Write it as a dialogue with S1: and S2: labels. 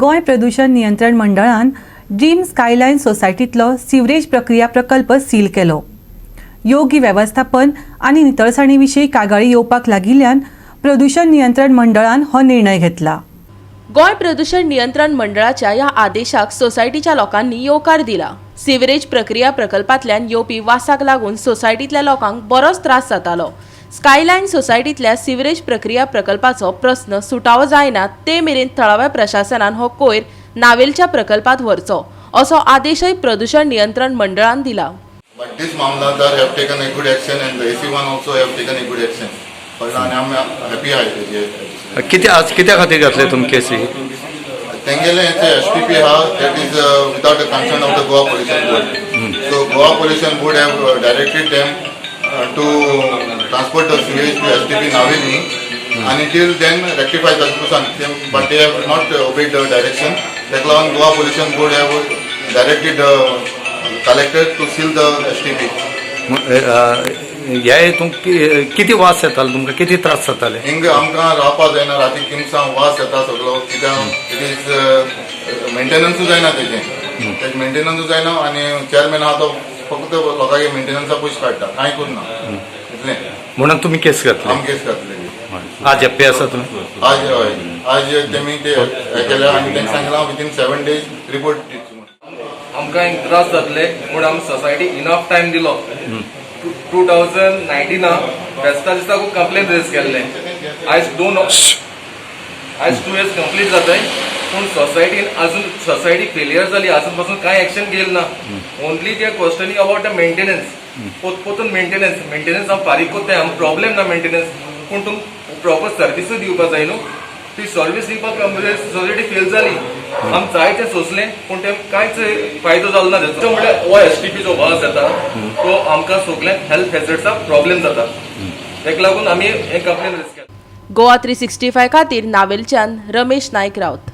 S1: गोय प्रदूषण नियंत्रण मंडळान ड्रीम स्कायलायन सोसायटीतलो सिवरेज प्रक्रिया प्रकल्प सील केलो। योग्य व्यवस्थापन आनी नितळसाणी विशीं कागाळी येवपाक लागिल्ल्यान प्रदूषण नियंत्रण मंडळान हो निर्णय घेतला।
S2: गोय प्रदूषण नियंत्रण मंडळाच्या ह्या आदेशाक सोसायटीच्या लोकांनी येवकार दिला। सिवरेज प्रक्रिया प्रकल्पांतल्यान येवपी वासाक लागून सोसायटीतल्या लोकांक बरोच त्रास जातालो। स्कायलायन सोसायटीतल्या सिवरेज प्रक्रिया प्रकल्पाचो प्रस्न सुटावो जायना ते मेरेन थळाव्या प्रशासनान हो कोयर नावेलच्या प्रकल्पात व्हरचो असो आदेशय प्रदूषण नियंत्रण मंडळान दिला।
S3: But this Mamlatdar have taken a good action and the AC1 also have taken a good action. But I am happy आहे
S4: कित्या खातीर घातले तुमी केसी?
S3: तेंगेले STP हा that is without the consent of the Goa Pollution Board. So Goa Pollution Board have directed them to transport the sewage to STP Naveli and until then rectify the situation. But they have not obeyed the direction. Therefore Goa Pollution Board have directed the collector to seal the STP.
S4: ह्या हेतून किती वास येतालो तुमकां, किती त्रास जाताले?
S3: हिंग आमकां रावपा जायना, राती किमसां वास येता सगळो, कित्याक इट इज मेंटेनन्सूय जायना तेजें मेंटेनन्सूय जायना आनी चेअरमॅन आहा तो फक्त लोकांचे मेंटेनन्सा पयशे काडटा, कांय करना इतलें म्हणून
S4: तुमी केस घातली?
S3: आमी केस घातलेली।
S4: आज हॅप्पी आसा तुमी?
S3: आज हय, आज तेमी ते हें केलें आनी तेंकां सांगलां विथीन 7 days रिपोर्ट दिवचो म्हणून।
S5: आमकां एक त्रास जातले म्हूण आमी सोसायटी इनफ टायम दिलो। 2019 फेस्ता दिसा कंप्लेन रेज केल्ले। आज 2 years कंप्लीट जाताय पूण सोसायटीन अजून सोसायटी फेलियर जाली, अजून पासून कांय एक्शन घेयलें ना। Only they are questioning about the maintenance, पोतून मेंटेनन्स हांव फारीक कोत्ताय, आमकां प्रॉब्लेम ना मेंटेनन्स, पूण तुमकां प्रॉपर सर्विसूय दिवपाक जाय न्हू। ती सर्विस दिवपाक सोसायटी फेल जाली, आमी जाय तें सोंसलें पूण तें कांयच फायदो जालो ना तेचो। म्हळ्यार हो STP जो वास येता तो आमकां सगळ्यांक हेल्थ हॅझर्डचा प्रॉब्लेम जाता, तेका लागून आमी हे कंप्लेन रेज केला।
S2: गोवा 365 खातीर नावेलच्यान रमेश नायक रावत।